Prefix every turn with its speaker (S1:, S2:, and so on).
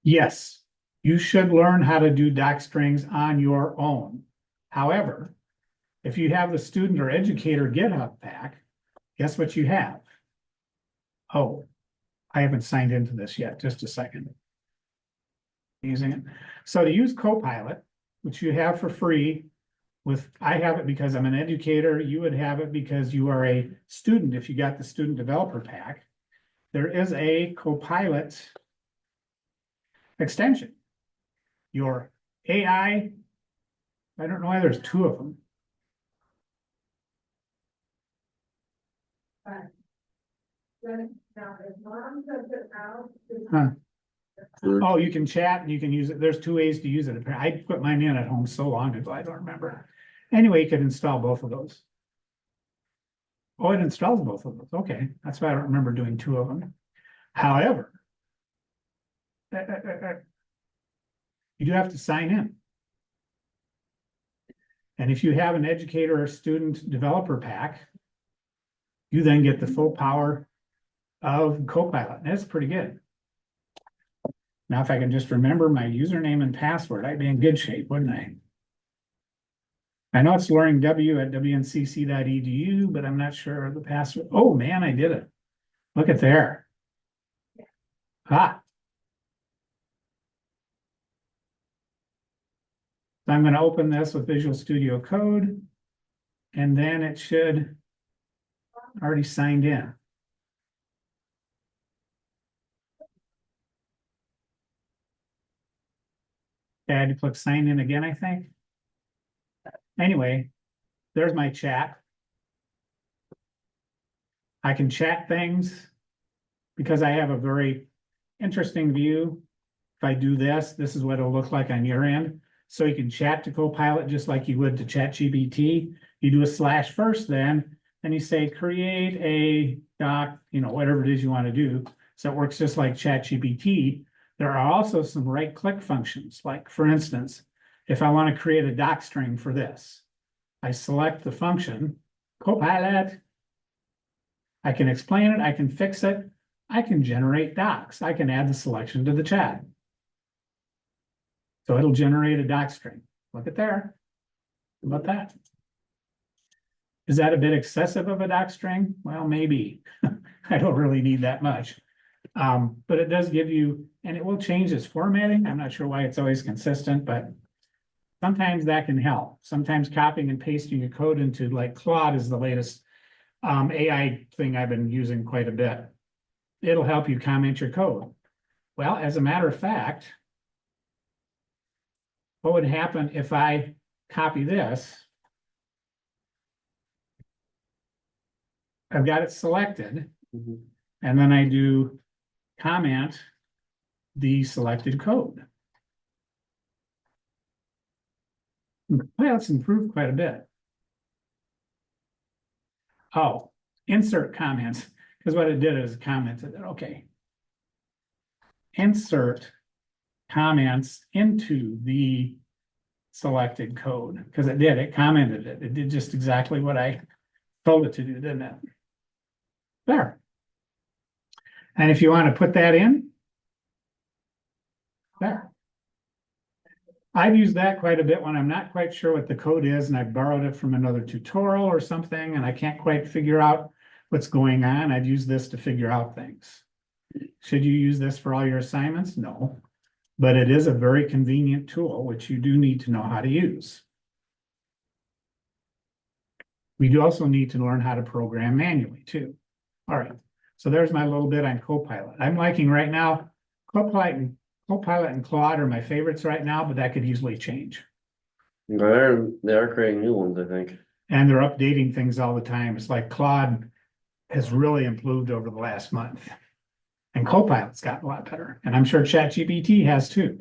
S1: Yes, you should learn how to do Docstrings on your own. However, if you have the student or educator GitHub pack, guess what you have? Oh, I haven't signed into this yet. Just a second. Using it. So to use Copilot, which you have for free, I have it because I'm an educator. You would have it because you are a student. If you got the student developer pack, there is a Copilot extension. Your AI, I don't know why there's two of them. Huh. Oh, you can chat and you can use it. There's two ways to use it. I put mine in at home so long ago, I don't remember. Anyway, you could install both of those. Oh, it installs both of those. Okay, that's why I don't remember doing two of them. However, you do have to sign in. And if you have an educator or student developer pack, you then get the full power of Copilot. And that's pretty good. Now, if I can just remember my username and password, I'd be in good shape, wouldn't I? I know it's learningw@wncc.edu, but I'm not sure of the password. Oh, man, I did it. Look at there. Ah. So I'm going to open this with Visual Studio Code, and then it should already signed in. Okay, I had to click sign in again, I think. Anyway, there's my chat. I can chat things because I have a very interesting view. If I do this, this is what it'll look like on your end. So you can chat to Copilot just like you would to ChatGPT. You do a slash first, then you say create a doc, whatever it is you want to do. So it works just like ChatGPT. There are also some right-click functions, like for instance, if I want to create a doc string for this, I select the function, Copilot. I can explain it, I can fix it, I can generate docs, I can add the selection to the chat. So it'll generate a doc string. Look at there. How about that? Is that a bit excessive of a doc string? Well, maybe. I don't really need that much. But it does give you, and it will change its formatting. I'm not sure why it's always consistent, but sometimes that can help. Sometimes copying and pasting your code into, like Claude is the latest AI thing I've been using quite a bit. It'll help you comment your code. Well, as a matter of fact, what would happen if I copy this? I've got it selected, and then I do comment the selected code. Well, it's improved quite a bit. Oh, insert comments, because what it did is commented that, okay, insert comments into the selected code, because it commented it. It did just exactly what I told it to do, didn't it? There. And if you want to put that in, there. I've used that quite a bit when I'm not quite sure what the code is and I've borrowed it from another tutorial or something and I can't quite figure out what's going on. I've used this to figure out things. Should you use this for all your assignments? No, but it is a very convenient tool, which you do need to know how to use. We do also need to learn how to program manually too. All right, so there's my little bit on Copilot. I'm liking right now, Copilot and Claude are my favorites right now, but that could easily change.
S2: They are creating new ones, I think.
S1: And they're updating things all the time. It's like Claude has really improved over the last month. And Copilot's gotten a lot better. And I'm sure ChatGPT has too.